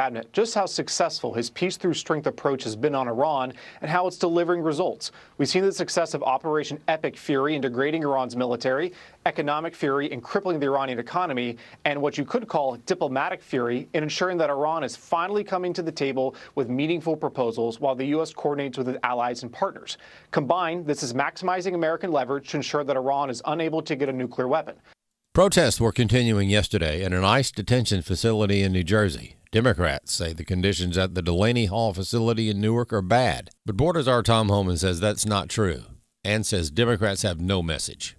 cabinet just how successful his peace through strength approach has been on Iran and how it's delivering results. We've seen the success of Operation Epic Fury in degrading Iran's military, economic fury in crippling the Iranian economy, and what you could call diplomatic fury in ensuring that Iran is finally coming to the table with meaningful proposals while the U.S. coordinates with its allies and partners. Combined, this is maximizing American leverage to ensure that Iran is unable to get a nuclear weapon. Protests were continuing yesterday at an ICE detention facility in New Jersey. Democrats say the conditions at the Delaney Hall facility in Newark are bad. But Border Czar Tom Homan says that's not true and says Democrats have no message.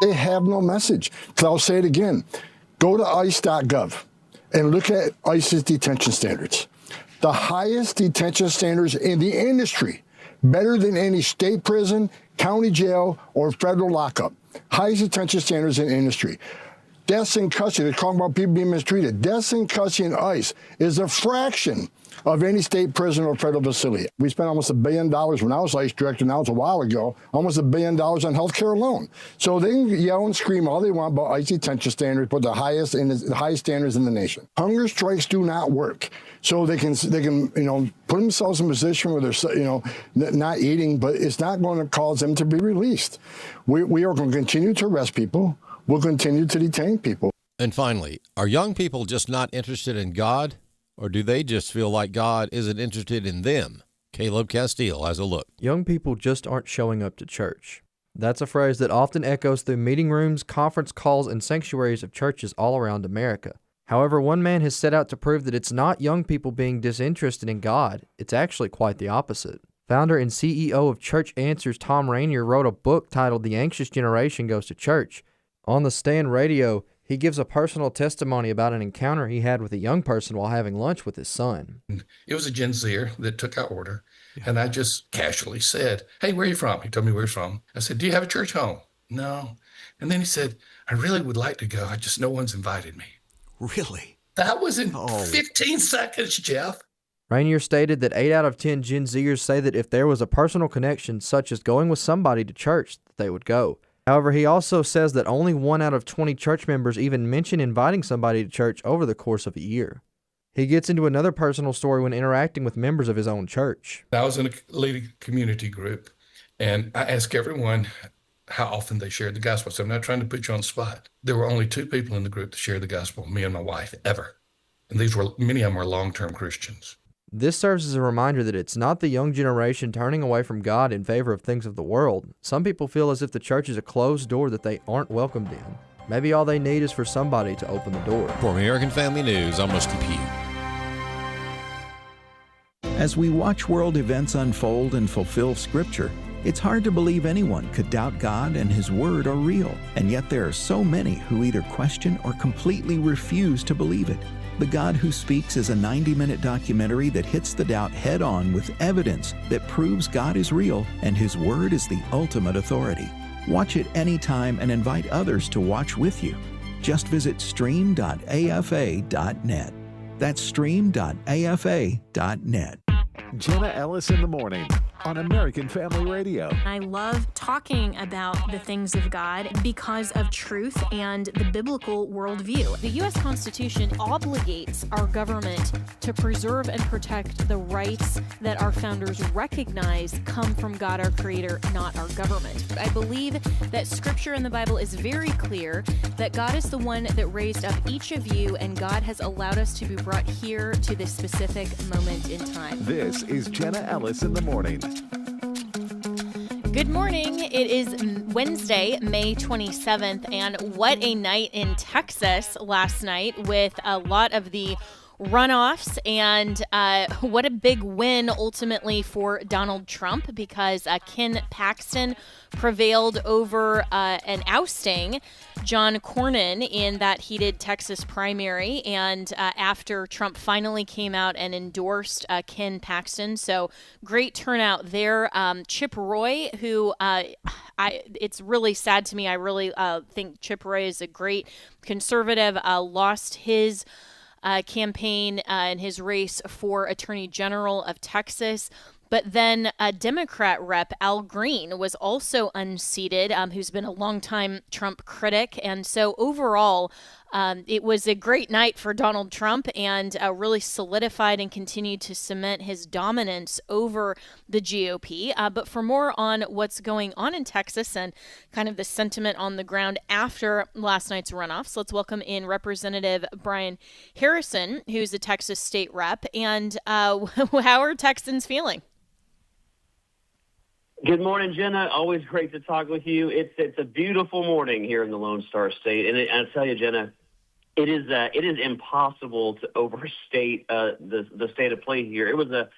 They have no message. So I'll say it again. Go to ice.gov and look at ICE's detention standards. The highest detention standards in the industry, better than any state prison, county jail, or federal lockup. Highest detention standards in the industry. Deaths in custody, they're talking about people being mistreated. Deaths in custody in ICE is a fraction of any state prison or federal facility. We spent almost $1 billion when I was ICE director, now it's a while ago, almost $1 billion on health care alone. So they can yell and scream all they want about ICE detention standards, but the highest standards in the nation. Hunger strikes do not work. So they can put themselves in a position where they're not eating, but it's not going to cause them to be released. We are going to continue to arrest people. We'll continue to detain people. And finally, are young people just not interested in God, or do they just feel like God isn't interested in them? Caleb Castile has a look. Young people just aren't showing up to church. That's a phrase that often echoes through meeting rooms, conference calls, and sanctuaries of churches all around America. However, one man has set out to prove that it's not young people being disinterested in God. It's actually quite the opposite. Founder and CEO of Church Answers, Tom Rainier, wrote a book titled The Anxious Generation Goes to Church. On the Stand Radio, he gives a personal testimony about an encounter he had with a young person while having lunch with his son. It was a Gen Zer that took our order, and I just casually said, "Hey, where are you from?" He told me where he's from. I said, "Do you have a church home?" "No." And then he said, "I really would like to go. No one's invited me." Really? That was in 15 seconds, Jeff. Rainier stated that 8 out of 10 Gen Zers say that if there was a personal connection, such as going with somebody to church, that they would go. However, he also says that only 1 out of 20 church members even mention inviting somebody to church over the course of a year. He gets into another personal story when interacting with members of his own church. I was in a leading community group, and I asked everyone how often they shared the gospel. So I'm not trying to put you on the spot. There were only 2 people in the group that shared the gospel, me and my wife, ever. And many of them were long-term Christians. This serves as a reminder that it's not the young generation turning away from God in favor of things of the world. Some people feel as if the church is a closed door that they aren't welcomed in. Maybe all they need is for somebody to open the door. For American Family News, I'm Rusty Pugh. As we watch world events unfold and fulfill Scripture, it's hard to believe anyone could doubt God and His Word are real. And yet there are so many who either question or completely refuse to believe it. The God Who Speaks is a 90-minute documentary that hits the doubt head-on with evidence that proves God is real and His Word is the ultimate authority. Watch it anytime and invite others to watch with you. Just visit stream.afa.net. That's stream.afa.net. Jenna Ellis in the morning on American Family Radio. I love talking about the things of God because of truth and the biblical worldview. The U.S. Constitution obligates our government to preserve and protect the rights that our founders recognize come from God, our Creator, not our government. I believe that Scripture in the Bible is very clear that God is the one that raised up each of you, and God has allowed us to be brought here to this specific moment in time. This is Jenna Ellis in the morning. Good morning. It is Wednesday, May 27th, and what a night in Texas last night with a lot of the runoffs, and what a big win ultimately for Donald Trump, because Ken Paxton prevailed over an ousting John Cornyn in that heated Texas primary, and after Trump finally came out and endorsed Ken Paxton. So great turnout there. Chip Roy, who it's really sad to me. I really think Chip Roy is a great conservative, lost his campaign and his race for Attorney General of Texas. But then a Democrat rep, Al Green, was also unseated, who's been a longtime Trump critic. And so overall, It was a great night for Donald Trump and really solidified and continued to cement his dominance over the GOP. But for more on what's going on in Texas and kind of the sentiment on the ground after last night's runoffs, let's welcome in Representative Brian Harrison, who's a Texas state rep. And how are Texans feeling? Good morning, Jenna. Always great to talk with you. It's a beautiful morning here in the Lone Star State, and I'll tell you, Jenna, it is impossible to overstate the state of play here. It was a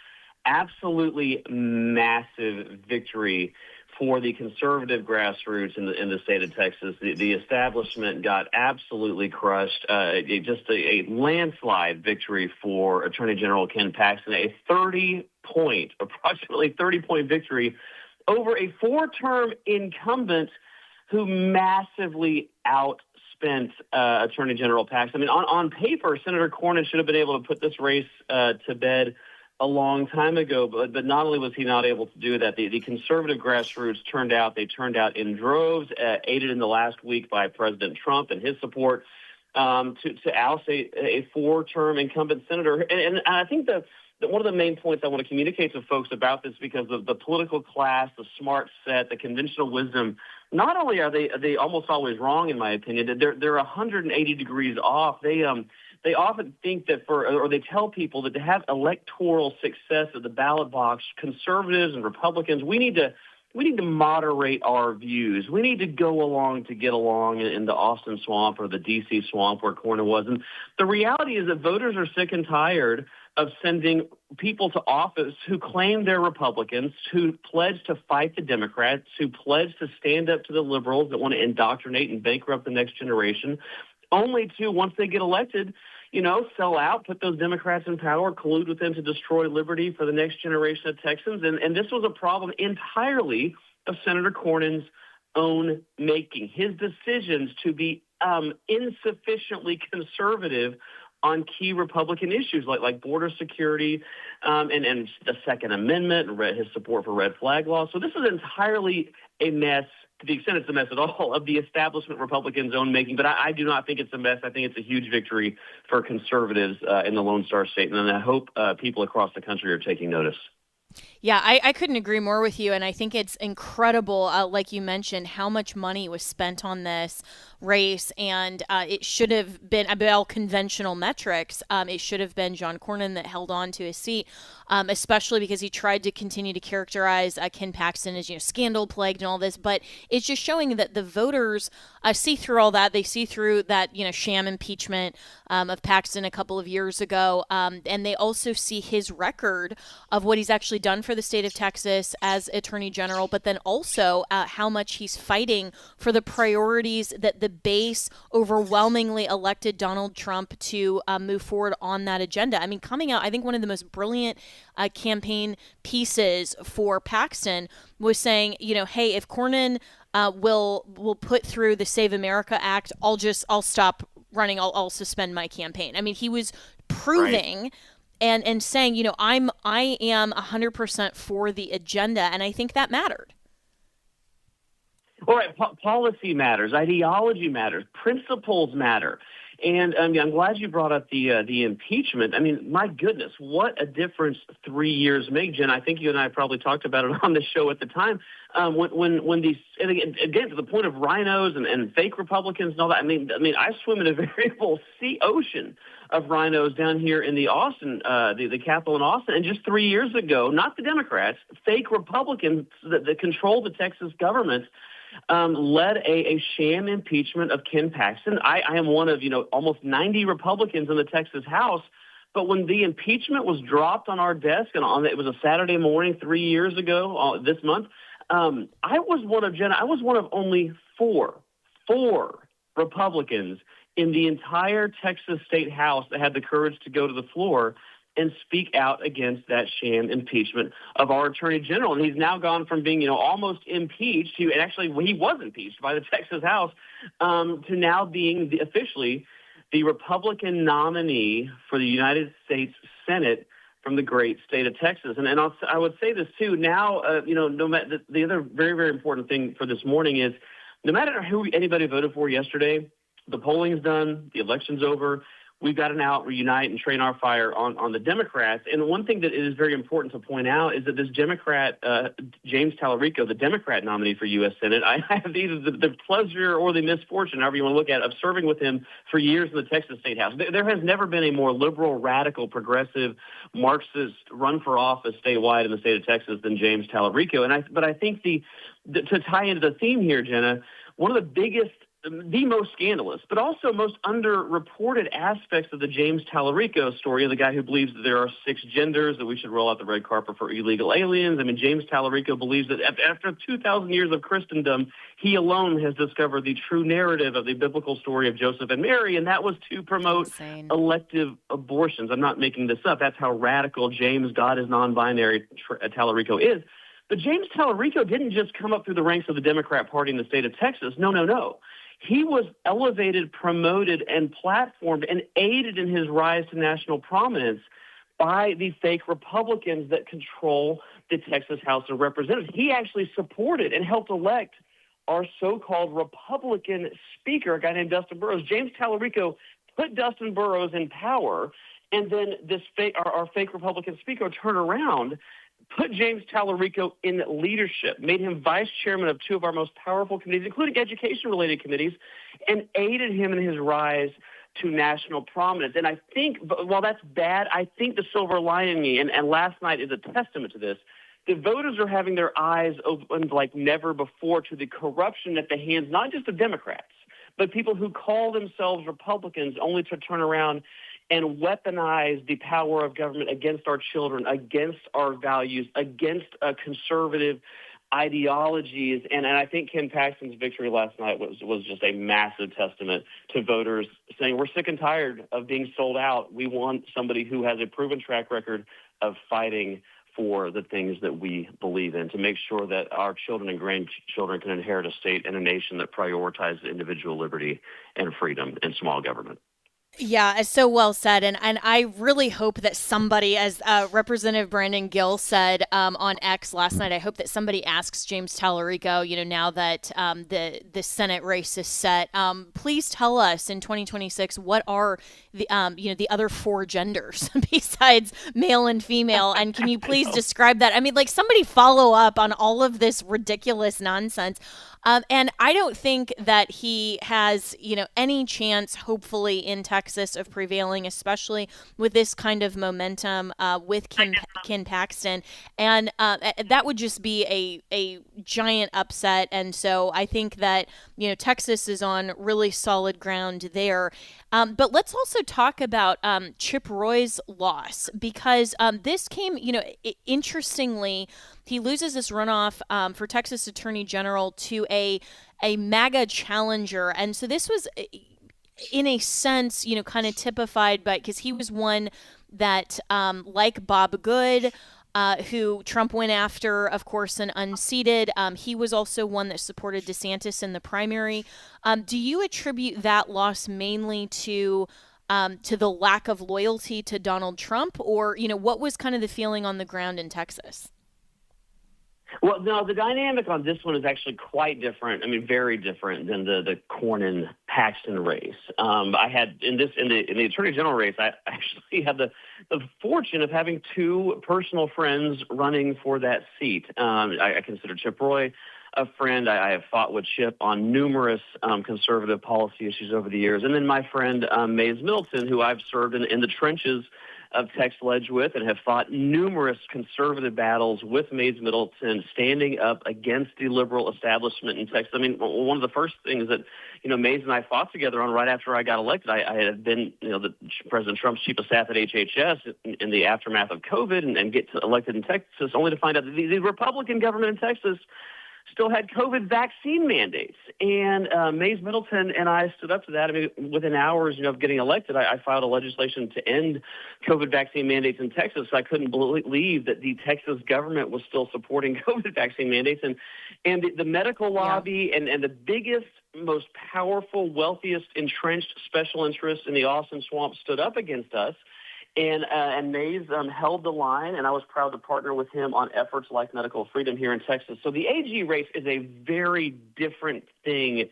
absolutely massive victory for the conservative grassroots in the state of Texas. The establishment got absolutely crushed. Just a landslide victory for Attorney General Ken Paxton, approximately 30-point victory over a 4-term incumbent who massively outspent Attorney General Paxton. I mean, on paper, Senator Cornyn should have been able to put this race to bed a long time ago, but not only was he not able to do that, the conservative grassroots turned out in droves, aided in the last week by President Trump and his support to oust a 4-term incumbent senator. And I think that one of the main points I want to communicate to folks about this, because of the political class, the smart set, the conventional wisdom, not only are they almost always wrong, in my opinion, they're 180 degrees off. They often think that they tell people that to have electoral success at the ballot box, conservatives and Republicans, we need to moderate our views. We need to go along to get along in the Austin swamp or the D.C. swamp where Cornyn was. And the reality is that voters are sick and tired of sending people to office who claim they're Republicans, who pledge to fight the Democrats, who pledge to stand up to the liberals that want to indoctrinate and bankrupt the next generation, only to, once they get elected, sell out, put those Democrats in power, collude with them to destroy liberty for the next generation of Texans. And this was a problem entirely of Senator Cornyn's own making. His decisions to be insufficiently conservative on key Republican issues like border security and the Second Amendment and his support for red flag laws. So this is entirely a mess, to the extent it's a mess at all, of the establishment Republicans' own making. But I do not think it's a mess. I think it's a huge victory for conservatives in the Lone Star State. And I hope people across the country are taking notice. Yeah, I couldn't agree more with you. And I think it's incredible, like you mentioned, how much money was spent on this race. And it should have been, by all conventional metrics, it should have been John Cornyn that held on to his seat, especially because he tried to continue to characterize Ken Paxton as, scandal-plagued and all this. But it's just showing that the voters see through all that. They see through that, sham impeachment of Paxton a couple of years ago. And they also see his record of what he's actually done for the state of Texas as Attorney General, but then also how much he's fighting for the priorities that the base overwhelmingly elected Donald Trump to move forward on that agenda. I mean, coming out, I think one of the most brilliant campaign pieces for Paxton was saying, hey, if Cornyn will put through the Save America Act, I'll stop running. I'll suspend my campaign. I mean, he was proving. Right. And saying, I am 100% for the agenda, and I think that mattered. All right, policy matters, ideology matters, principles matter, and I'm glad you brought up the impeachment. I mean, my goodness, what a difference 3 years make, Jen. I think you and I probably talked about it on the show at the time. When these, and again, to the point of rhinos and fake Republicans and all that. I mean, I swim in a variable ocean of rhinos down here in the Austin, the Capitol in Austin. And just 3 years ago, not the Democrats, fake Republicans that control the Texas government led a sham impeachment of Ken Paxton. I am one of, almost 90 Republicans in the Texas House. But when the impeachment was dropped on our desk, and it was a Saturday morning 3 years ago this month, I was one of only four Republicans in the entire Texas State House that had the courage to go to the floor and speak out against that sham impeachment of our Attorney General. And he's now gone from being, almost impeached to, and actually he was impeached by the Texas House, to now being officially the Republican nominee for the United States Senate from the great state of Texas. And I would say this too. Now, no matter the other very, very important thing for this morning is no matter who anybody voted for yesterday, the polling's done, the election's over. We've got to now reunite and train our fire on the Democrats. And one thing that is very important to point out is that this Democrat, James Tallarico, the Democrat nominee for U.S. Senate, I have either the pleasure or the misfortune, however you want to look at it, of serving with him for years in the Texas State House. There has never been a more liberal, radical, progressive, Marxist run for office statewide in the state of Texas than James Tallarico. But I think to tie into the theme here, Jenna, one of the biggest, the most scandalous, but also most underreported aspects of the James Tallarico story, the guy who believes that there are 6 genders, that we should roll out the red carpet for illegal aliens. I mean, James Tallarico believes that after 2,000 years of Christendom, he alone has discovered the true narrative of the biblical story of Joseph and Mary, and that was to promote elective abortions. I'm not making this up. That's how radical James, God is non-binary, Tallarico is. But James Tallarico didn't just come up through the ranks of the Democrat Party in the state of Texas. No. He was elevated, promoted, and platformed and aided in his rise to national prominence by the fake Republicans that control the Texas House of Representatives. He actually supported and helped elect our so-called Republican speaker, a guy named Dustin Burrows. James Tallarico put Dustin Burrows in power, and then our fake Republican speaker turned around, put James Tallarico in leadership, made him vice chairman of 2 of our most powerful committees, including education-related committees, and aided him in his rise to national prominence. And I think, while that's bad, I think the silver lining, and last night is a testament to this, the voters are having their eyes opened like never before to the corruption at the hands, not just of Democrats, but people who call themselves Republicans only to turn around and weaponize the power of government against our children, against our values, against conservative ideologies. And I think Ken Paxton's victory last night was just a massive testament to voters saying, we're sick and tired of being sold out. We want somebody who has a proven track record of fighting for the things that we believe in, to make sure that our children and grandchildren can inherit a state and a nation that prioritizes individual liberty and freedom and small government. Yeah, it's so well said. And I really hope that somebody, as Representative Brandon Gill said on X last night, I hope that somebody asks James Tallarico, now that the Senate race is set, please tell us in 2026, what are the other 4 genders besides male and female? And can you please describe that? I mean, like, somebody follow up on all of this ridiculous nonsense. And I don't think that he has, any chance, hopefully, in Texas of prevailing, especially with this kind of momentum with Ken Paxton. And that would just be a giant upset. And so I think that, Texas is on really solid ground there. But let's also talk about Chip Roy's loss, because this came, interestingly, he loses this runoff for Texas Attorney General to a MAGA challenger. And so this was, in a sense, kind of typified by, because he was one that, like Bob Good, who Trump went after, of course, and unseated. He was also one that supported DeSantis in the primary. Do you attribute that loss mainly to the lack of loyalty to Donald Trump, or, what was kind of the feeling on the ground in Texas? Well, no, the dynamic on this one is actually quite different. I mean, very different than the Cornyn-Paxton race. I had in the Attorney General race, I actually had the fortune of having 2 personal friends running for that seat. I consider Chip Roy a friend. I have fought with Chip on numerous conservative policy issues over the years. And then my friend Mays Middleton, who I've served in the trenches of Tex Ledge with and have fought numerous conservative battles with Mays Middleton, standing up against the liberal establishment in Texas. I mean, one of the first things that, Mays and I fought together on right after I got elected, I had been, the President Trump's chief of staff at HHS in the aftermath of COVID and get elected in Texas, only to find out that the Republican government in Texas still had COVID vaccine mandates. And Mays Middleton and I stood up to that. I mean, within hours, of getting elected, I filed a legislation to end COVID vaccine mandates in Texas. I couldn't believe that the Texas government was still supporting COVID vaccine mandates. And the medical lobby and the biggest, most powerful, wealthiest, entrenched special interests in the Austin Swamp stood up against us. And Mays held the line, and I was proud to partner with him on efforts like medical freedom here in Texas. So the AG race is a very different thing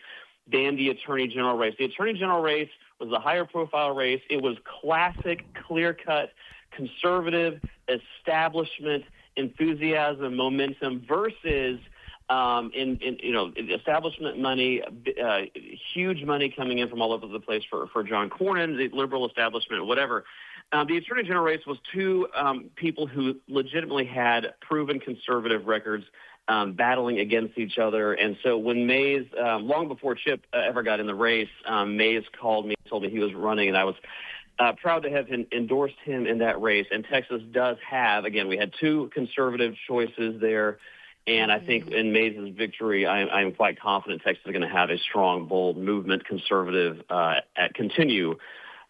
than the Attorney General race. The Attorney General race was a higher profile race. It was classic, clear-cut, conservative, establishment, enthusiasm, momentum versus establishment money, huge money coming in from all over the place for John Cornyn, the liberal establishment, whatever. The Attorney General race was two people who legitimately had proven conservative records battling against each other. And so when Mays, long before Chip ever got in the race, Mays called me, told me he was running, and I was proud to have endorsed him in that race. And Texas does have, again, we had two conservative choices there. And I think in Mays' victory, I'm quite confident Texas is going to have a strong, bold movement, conservative, continue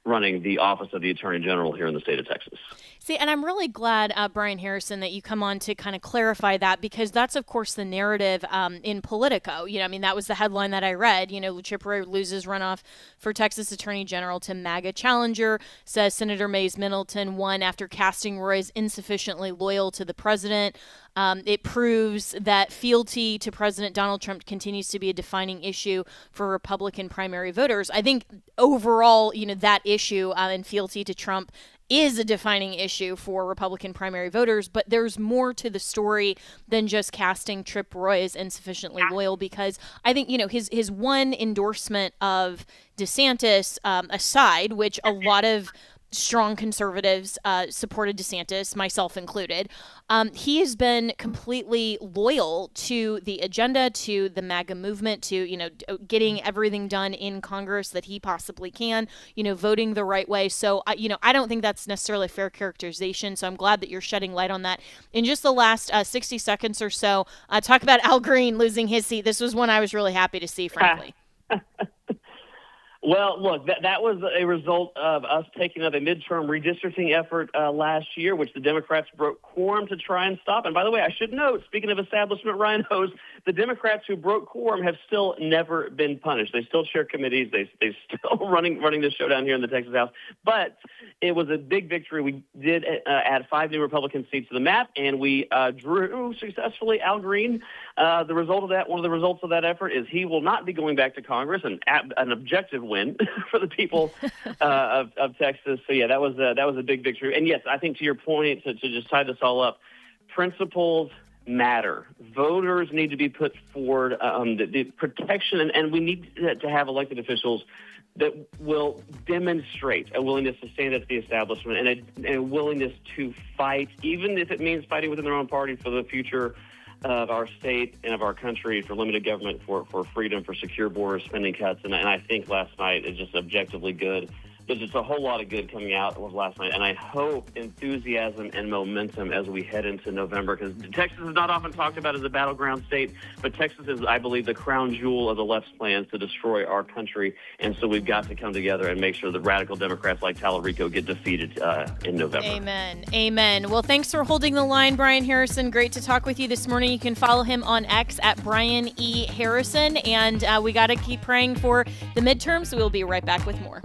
running the office of the Attorney General here in the state of Texas. See, and I'm really glad, Brian Harrison, that you come on to kind of clarify that, because that's, of course, the narrative in Politico. That was the headline that I read. Chip Roy loses runoff for Texas Attorney General to MAGA challenger, says Senator Mays Middleton won after casting Roy as insufficiently loyal to the president. It proves that fealty to President Donald Trump continues to be a defining issue for Republican primary voters. I think overall, that issue and fealty to Trump is a defining issue for Republican primary voters, but there's more to the story than just casting Chip Roy as insufficiently loyal, because I think, his one endorsement of DeSantis aside, which a lot of strong conservatives supported DeSantis, myself included. He has been completely loyal to the agenda, to the MAGA movement, to, getting everything done in Congress that he possibly can, voting the right way. So, I don't think that's necessarily a fair characterization. So I'm glad that you're shedding light on that. In just the last 60 seconds or so, talk about Al Green losing his seat. This was one I was really happy to see, frankly. Well, look, that was a result of us taking up a midterm redistricting effort last year, which the Democrats broke quorum to try and stop. And by the way, I should note, speaking of establishment rhinos, the Democrats who broke quorum have still never been punished. They still chair committees. They still running this show down here in the Texas House. But it was a big victory. We did add 5 new Republican seats to the map, and we drew successfully Al Green. One of the results of that effort is he will not be going back to Congress, an objective win for the people of Texas. So yeah, that was a big victory. And yes, I think to your point, to just tie this all up, principles matter. Voters need to be put forward, the protection, and we need to have elected officials that will demonstrate a willingness to stand up to the establishment and a willingness to fight, even if it means fighting within their own party for the future of our state and of our country, for limited government, for freedom, for secure borders, spending cuts. And I think last night is just objectively good. There's just a whole lot of good coming out of last night. And I hope enthusiasm and momentum as we head into November, because Texas is not often talked about as a battleground state, but Texas is, I believe, the crown jewel of the left's plans to destroy our country. And so we've got to come together and make sure the radical Democrats like Tallarico get defeated in November. Amen. Amen. Well, thanks for holding the line, Brian Harrison. Great to talk with you this morning. You can follow him on X at Brian E. Harrison. And we got to keep praying for the midterms. So we'll be right back with more.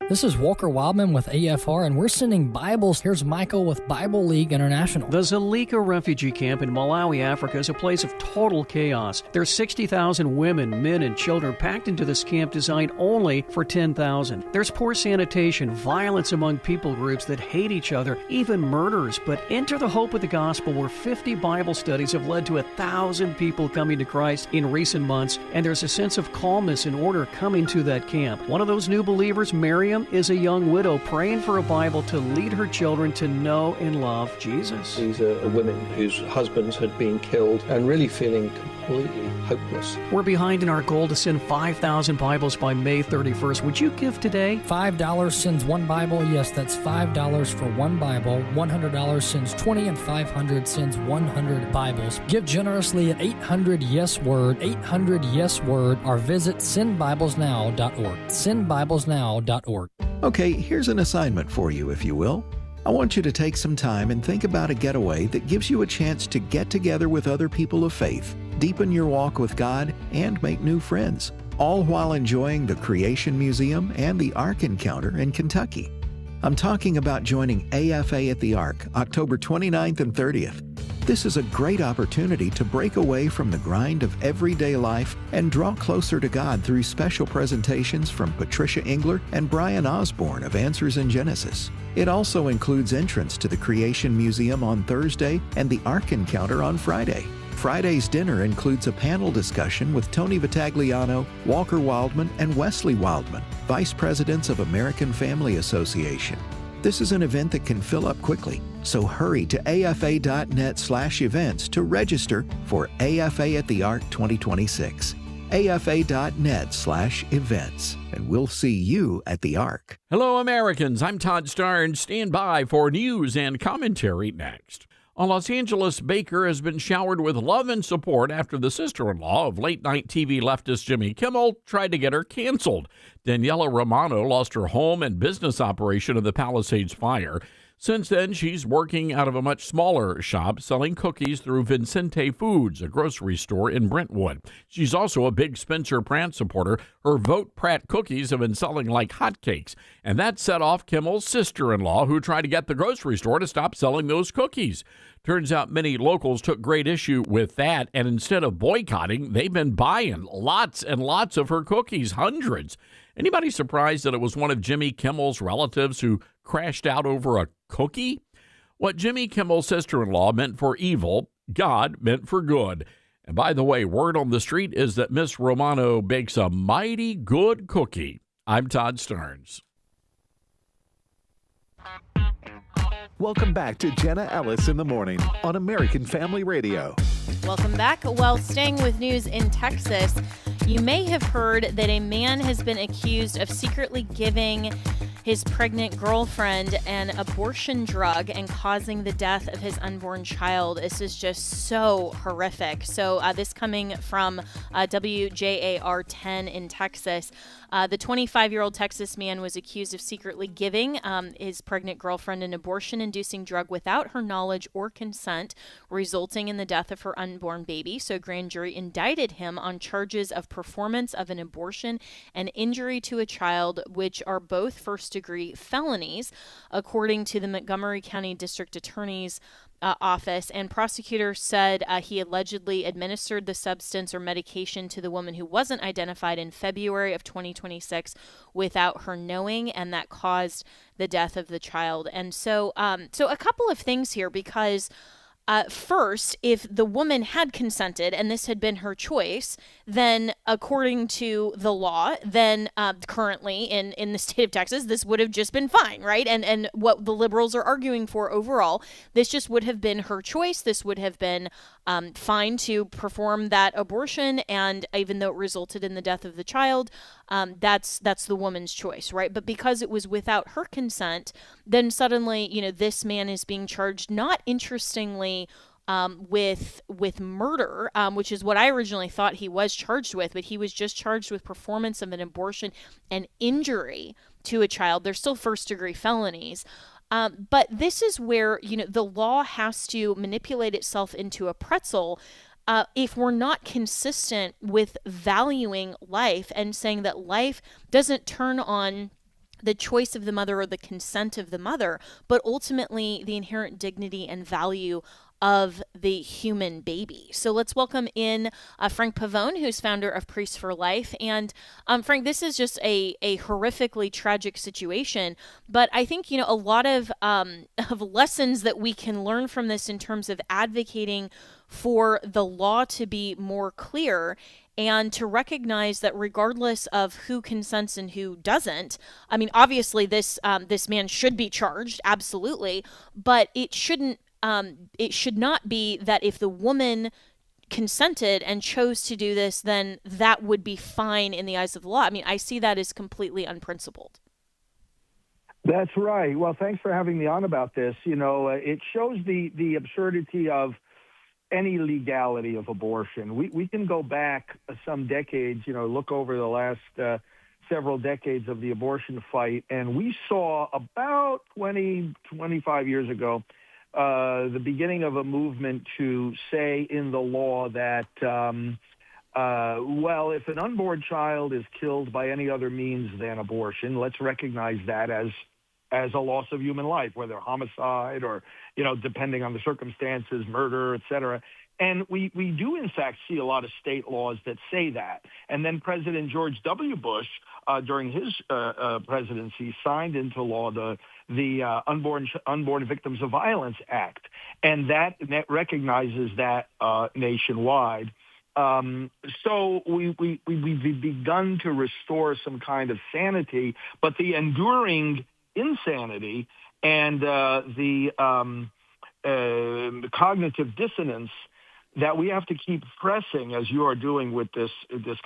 This is Walker Wildman with AFR, and we're sending Bibles. Here's Michael with Bible League International. The Zulika refugee camp in Malawi, Africa is a place of total chaos. There's 60,000 women, men, and children packed into this camp designed only for 10,000. There's poor sanitation, violence among people groups that hate each other, even murders. But enter the hope of the gospel, where 50 Bible studies have led to 1,000 people coming to Christ in recent months, and there's a sense of calmness and order coming to that camp. One of those new believers, Miriam, is a young widow praying for a Bible to lead her children to know and love Jesus. These are women whose husbands had been killed and really feeling completely hopeless. We're behind in our goal to send 5,000 Bibles by May 31st. Would you give today? $5 sends one Bible. Yes, that's $5 for one Bible. $100 sends 20, and $500 sends 100 Bibles. Give generously at 800-YES-WORD, 800-YES-WORD, or visit sendbiblesnow.org. Sendbiblesnow.org. Okay, here's an assignment for you, if you will. I want you to take some time and think about a getaway that gives you a chance to get together with other people of faith, deepen your walk with God, and make new friends, all while enjoying the Creation Museum and the Ark Encounter in Kentucky. I'm talking about joining AFA at the Ark October 29th and 30th. This is a great opportunity to break away from the grind of everyday life and draw closer to God through special presentations from Patricia Engler and Brian Osborne of Answers in Genesis. It also includes entrance to the Creation Museum on Thursday and the Ark Encounter on Friday. Friday's dinner includes a panel discussion with Tony Vitagliano, Walker Wildman, and Wesley Wildman, Vice Presidents of American Family Association. This is an event that can fill up quickly, so hurry to afa.net/events to register for AFA at the Ark 2026. afa.net/events, and we'll see you at the Ark. Hello, Americans. I'm Todd Starnes. Stand by for news and commentary next. A Los Angeles baker has been showered with love and support after the sister-in-law of late-night TV leftist Jimmy Kimmel tried to get her canceled. Daniela Romano lost her home and business operation in the Palisades fire. Since then, she's working out of a much smaller shop selling cookies through Vincente Foods, a grocery store in Brentwood. She's also a big Spencer Pratt supporter. Her Vote Pratt cookies have been selling like hotcakes, and that set off Kimmel's sister-in-law, who tried to get the grocery store to stop selling those cookies. Turns out many locals took great issue with that, and instead of boycotting, they've been buying lots and lots of her cookies, hundreds. Anybody surprised that it was one of Jimmy Kimmel's relatives who crashed out over a cookie? What Jimmy Kimmel's sister-in-law meant for evil, God meant for good. And by the way, word on the street is that Miss Romano bakes a mighty good cookie. I'm Todd Starnes. Welcome back to Jenna Ellis in the Morning on American Family Radio. Welcome back. Well, staying with news in Texas, you may have heard that a man has been accused of secretly giving his pregnant girlfriend an abortion drug and causing the death of his unborn child. This is just so horrific. So this coming from WJAR 10 in Texas. The 25-year-old Texas man was accused of secretly giving his pregnant girlfriend an abortion-inducing drug without her knowledge or consent, resulting in the death of her unborn baby. So a grand jury indicted him on charges of performance of an abortion and injury to a child, which are both first-degree felonies, according to the Montgomery County District Attorney's office. And prosecutors said he allegedly administered the substance or medication to the woman who wasn't identified in February of 2026 without her knowing, and that caused the death of the child. And so a couple of things here, because first, if the woman had consented and this had been her choice, then according to the law, then currently in the state of Texas, this would have just been fine, right? And what the liberals are arguing for overall, this just would have been her choice. This would have been fine to perform that abortion, and even though it resulted in the death of the child, that's the woman's choice, right? But because it was without her consent, then suddenly, this man is being charged, not interestingly, with murder, which is what I originally thought he was charged with, but he was just charged with performance of an abortion and injury to a child. They're still first-degree felonies. But this is where, the law has to manipulate itself into a pretzel if we're not consistent with valuing life and saying that life doesn't turn on the choice of the mother or the consent of the mother, but ultimately the inherent dignity and value of the human baby. So let's welcome in Frank Pavone, who's founder of Priests for Life. And Frank, this is just a horrifically tragic situation, but I think, a lot of lessons that we can learn from this in terms of advocating for the law to be more clear and to recognize that regardless of who consents and who doesn't, I mean, obviously this man should be charged, absolutely, but it should not be that if the woman consented and chose to do this, then that would be fine in the eyes of the law. I mean, I see that as completely unprincipled. That's right. Well, thanks for having me on about this. It shows the absurdity of any legality of abortion. We can go back some decades, look over the last several decades of the abortion fight, and we saw about 25 years ago the beginning of a movement to say in the law that, if an unborn child is killed by any other means than abortion, let's recognize that as as a loss of human life, whether homicide or, depending on the circumstances, murder, et cetera. And we do, in fact, see a lot of state laws that say that. And then President George W. Bush, during his presidency, signed into law the Unborn Victims of Violence Act. And that recognizes that nationwide. So we've begun to restore some kind of sanity, but the enduring insanity and the cognitive dissonance that we have to keep pressing, as you are doing with this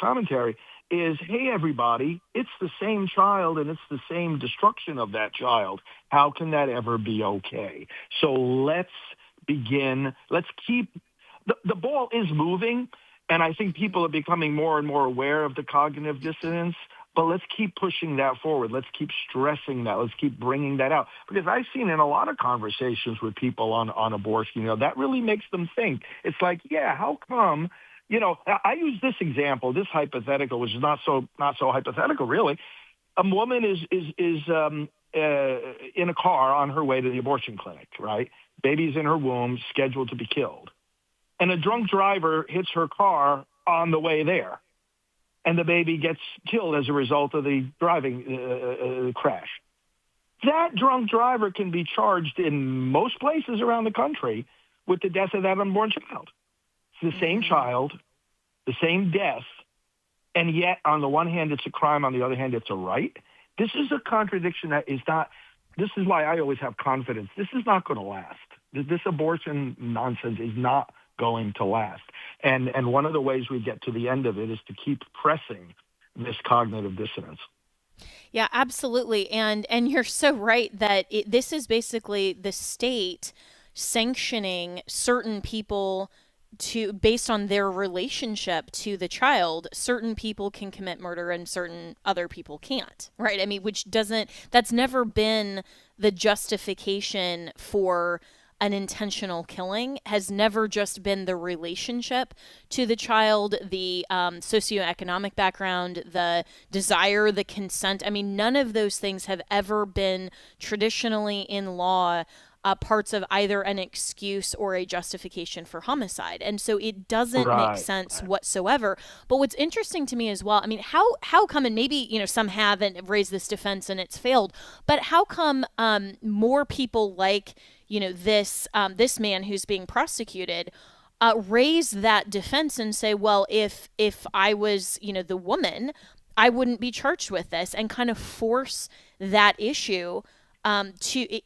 commentary, is, hey, everybody, it's the same child and it's the same destruction of that child. How can that ever be okay? So let's begin. Let's keep the ball is moving, and I think people are becoming more and more aware of the cognitive dissonance. But let's keep pushing that forward. Let's keep stressing that. Let's keep bringing that out. Because I've seen in a lot of conversations with people on abortion, that really makes them think. It's like, yeah, how come, I use this example, this hypothetical, which is not so hypothetical, really. A woman is in a car on her way to the abortion clinic, right? Baby's in her womb, scheduled to be killed. And a drunk driver hits her car on the way there. And the baby gets killed as a result of the driving crash. That drunk driver can be charged in most places around the country with the death of that unborn child. It's the same child, the same death, and yet on the one hand it's a crime, on the other hand it's a right. This is a contradiction that is not, this is why I always have confidence. This is not going to last. This abortion nonsense is not going to last. And one of the ways we get to the end of it is to keep pressing this cognitive dissonance. Yeah, absolutely. And you're so right that this is basically the state sanctioning certain people based on their relationship to the child. Certain people can commit murder and certain other people can't, right? I mean, that's never been the justification for an intentional killing, has never just been the relationship to the child, the socioeconomic background, the desire, the consent. I mean, none of those things have ever been traditionally in law parts of either an excuse or a justification for homicide. And so it doesn't make sense whatsoever. But what's interesting to me as well, I mean, how come, and maybe, some haven't raised this defense and it's failed, but how come more people like, this man who's being prosecuted raise that defense and say, well, if I was, the woman, I wouldn't be charged with this, and kind of force that issue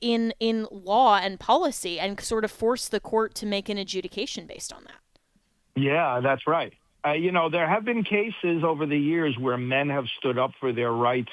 in law and policy, and sort of force the court to make an adjudication based on that. Yeah, that's right. There have been cases over the years where men have stood up for their rights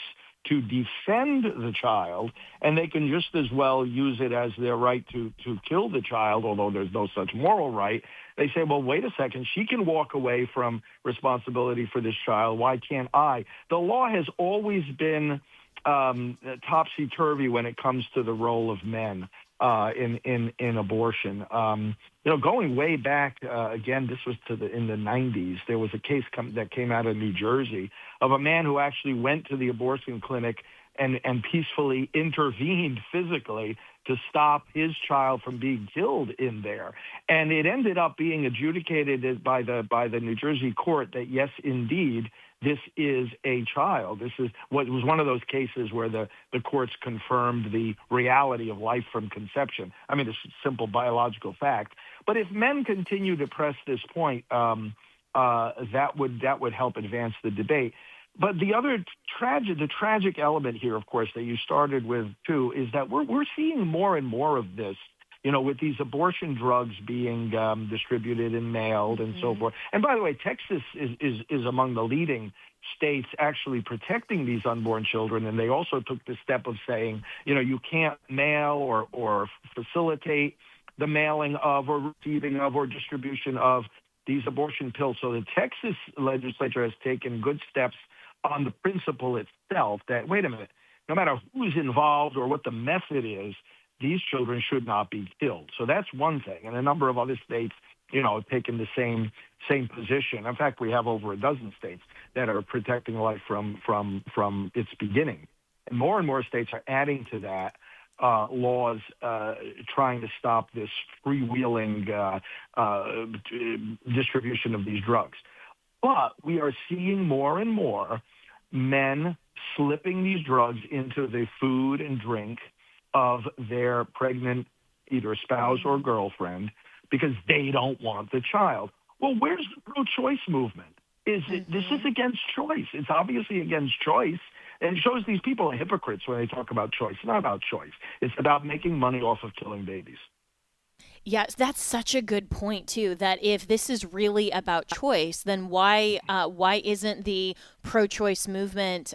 to defend the child, and they can just as well use it as their right to kill the child, although there's no such moral right. They say, well, wait a second, she can walk away from responsibility for this child. Why can't I? The law has always been topsy-turvy when it comes to the role of men in abortion. Going way back, again, this was in the 90s, there was a case that came out of New Jersey of a man who actually went to the abortion clinic and peacefully intervened physically to stop his child from being killed in there. And it ended up being adjudicated by the New Jersey court that, yes, indeed, this is a child. This is what was one of those cases where the courts confirmed the reality of life from conception. I mean, it's a simple biological fact. But if men continue to press this point, that would help advance the debate. But the other tragic element here, of course, that you started with too, is that we're seeing more and more of this. With these abortion drugs being distributed and mailed and so forth. And by the way, Texas is among the leading states actually protecting these unborn children. And they also took the step of saying, you can't mail or facilitate the mailing of or receiving of or distribution of these abortion pills. So the Texas legislature has taken good steps on the principle itself that, wait a minute, no matter who's involved or what the method is, these children should not be killed. So that's one thing. And a number of other states, have taken the same position. In fact, we have over a dozen states that are protecting life from its beginning. and more states are adding to that laws trying to stop this freewheeling distribution of these drugs. But we are seeing more and more men slipping these drugs into the food and drink of their pregnant either spouse or girlfriend because they don't want the child. Well, where's the pro-choice movement? This is against choice. It's obviously against choice. And it shows these people are hypocrites when they talk about choice. It's not about choice. It's about making money off of killing babies. Yes, that's such a good point too. That if this is really about choice, then why isn't the pro-choice movement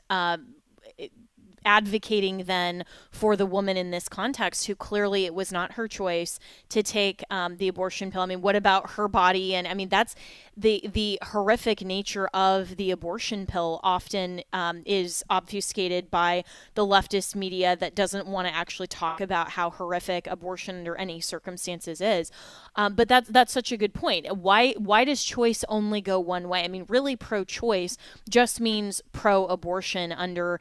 advocating then for the woman in this context who clearly it was not her choice to take the abortion pill? I mean, what about her body? And I mean, that's the horrific nature of the abortion pill often is obfuscated by the leftist media that doesn't want to actually talk about how horrific abortion under any circumstances is. But that's such a good point. Why does choice only go one way? I mean, really pro-choice just means pro-abortion under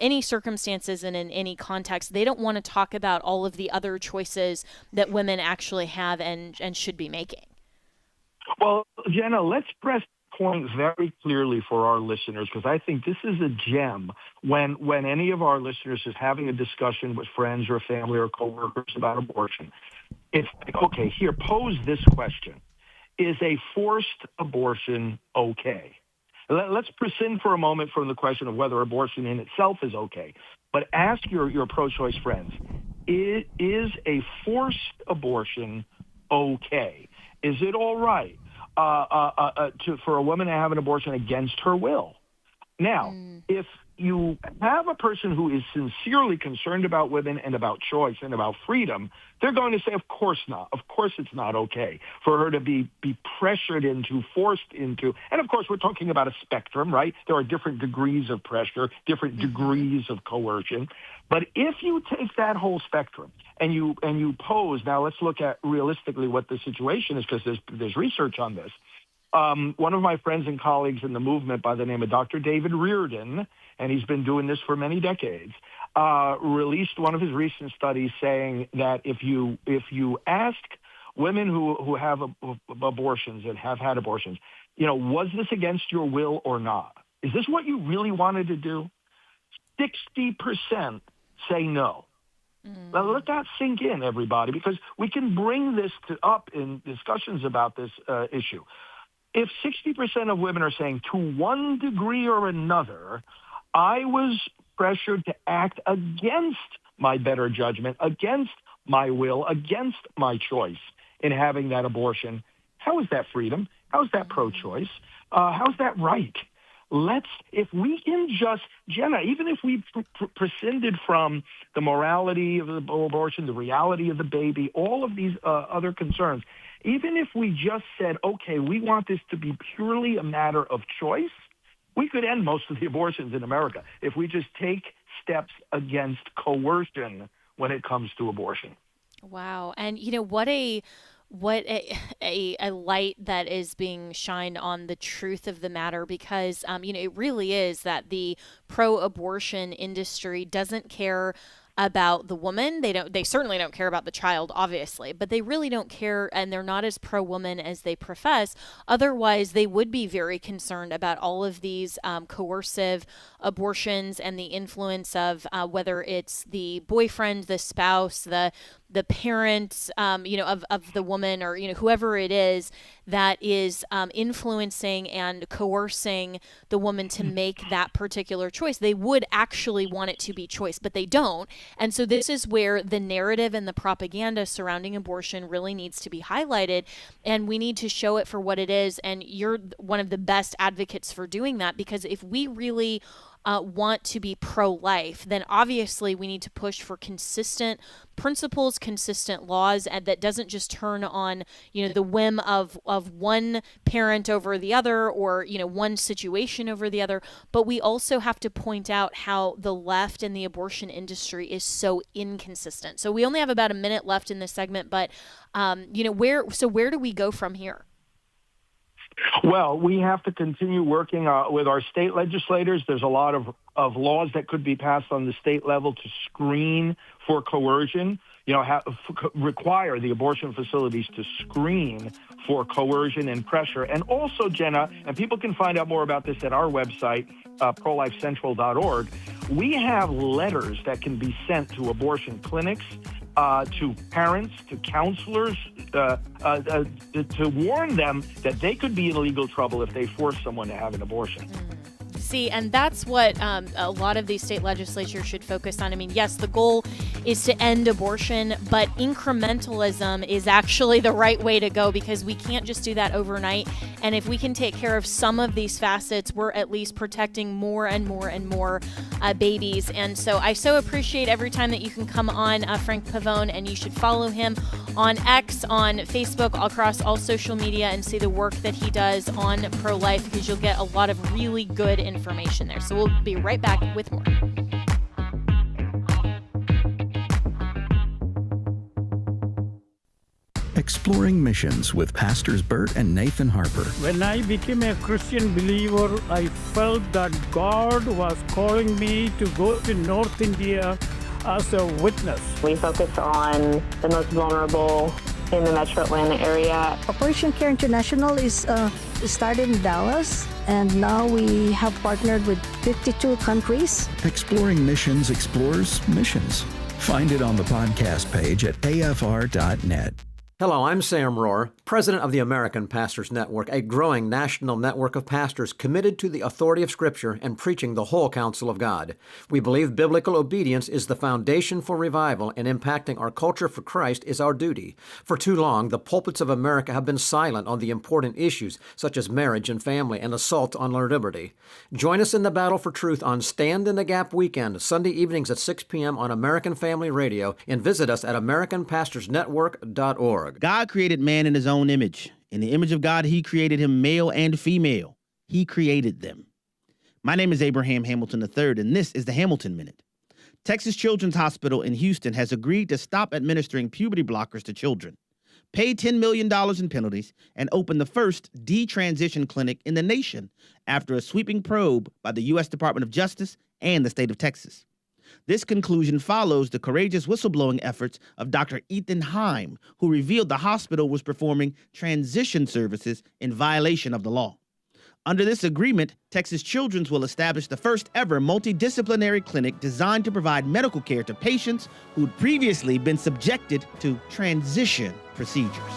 any circumstances and in any context. They don't want to talk about all of the other choices that women actually have and should be making. Well, Jenna, let's press point very clearly for our listeners, because I think this is a gem when any of our listeners is having a discussion with friends or family or coworkers about abortion. It's like, okay, here, pose this question. Is a forced abortion okay? Let's prescind for a moment from the question of whether abortion in itself is okay. But ask your pro-choice friends, is a forced abortion okay? Is it all right for a woman to have an abortion against her will? Now, if you have a person who is sincerely concerned about women and about choice and about freedom, they're going to say, of course not. Of course it's not okay for her to be pressured into, forced into. And, of course, we're talking about a spectrum, right? There are different degrees of pressure, different degrees of coercion. But if you take that whole spectrum and you pose, now let's look at realistically what the situation is, because there's research on this. One of my friends and colleagues in the movement by the name of Dr. David Reardon, and he's been doing this for many decades, released one of his recent studies saying that if you ask women who have abortions and have had abortions, was this against your will or not? Is this what you really wanted to do? 60% say no. Now, let that sink in, everybody, because we can bring this up in discussions about this issue. If 60% of women are saying to one degree or another, I was pressured to act against my better judgment, against my will, against my choice in having that abortion, how is that freedom? How is that pro-choice? How is that right? If we can just, Jenna, even if we prescinded from the morality of the abortion, the reality of the baby, all of these other concerns, even if we just said, okay, we want this to be purely a matter of choice, we could end most of the abortions in America if we just take steps against coercion when it comes to abortion. Wow. And what a light that is being shined on the truth of the matter, because it really is that the pro-abortion industry doesn't care about the woman. They certainly don't care about the child, obviously, but they really don't care, and they're not as pro-woman as they profess. Otherwise, they would be very concerned about all of these coercive abortions and the influence of whether it's the boyfriend, the spouse, the parent, of the woman, or whoever it is that is influencing and coercing the woman to make that particular choice. They would actually want it to be choice, but they don't. And so this is where the narrative and the propaganda surrounding abortion really needs to be highlighted, and we need to show it for what it is. And you're one of the best advocates for doing that, because if we really want to be pro-life, then obviously we need to push for consistent principles, consistent laws, and that doesn't just turn on, the whim of one parent over the other, or, one situation over the other. But we also have to point out how the left and the abortion industry is so inconsistent. So we only have about a minute left in this segment, but, where do we go from here? Well, we have to continue working with our state legislators. There's a lot of laws that could be passed on the state level to screen for coercion, require the abortion facilities to screen for coercion and pressure. And also, Jenna, and people can find out more about this at our website, prolifecentral.org, we have letters that can be sent to abortion clinics, to parents, to counselors, to warn them that they could be in legal trouble if they force someone to have an abortion. See, and that's what a lot of these state legislatures should focus on. I mean, yes, the goal is to end abortion, but incrementalism is actually the right way to go, because we can't just do that overnight. And if we can take care of some of these facets, we're at least protecting more and more and more babies. And so I so appreciate every time that you can come on, Frank Pavone, and you should follow him on X, on Facebook, across all social media, and see the work that he does on pro-life, because you'll get a lot of really good information there. So we'll be right back with more. Exploring Missions with Pastors Bert and Nathan Harper. When I became a Christian believer, I felt that God was calling me to go to North India as a witness. We focus on the most vulnerable in the Metro Atlanta area. Operation Care International is started in Dallas, and now we have partnered with 52 countries. Exploring Missions explores missions. Find it on the podcast page at afr.net. Hello, I'm Sam Rohr, president of the American Pastors Network, a growing national network of pastors committed to the authority of Scripture and preaching the whole counsel of God. We believe biblical obedience is the foundation for revival, and impacting our culture for Christ is our duty. For too long, the pulpits of America have been silent on the important issues such as marriage and family and assault on our liberty. Join us in the battle for truth on Stand in the Gap weekend, Sunday evenings at 6 p.m. on American Family Radio, and visit us at AmericanPastorsNetwork.org. God created man in his own image. In the image of God, he created him male and female. He created them. My name is Abraham Hamilton III, and this is the Hamilton Minute. Texas Children's Hospital in Houston has agreed to stop administering puberty blockers to children, pay $10 million in penalties, and open the first detransition clinic in the nation after a sweeping probe by the U.S. Department of Justice and the state of Texas. This conclusion follows the courageous whistleblowing efforts of Dr. Ethan Heim, who revealed the hospital was performing transition services in violation of the law. Under this agreement, Texas Children's will establish the first ever multidisciplinary clinic designed to provide medical care to patients who'd previously been subjected to transition procedures.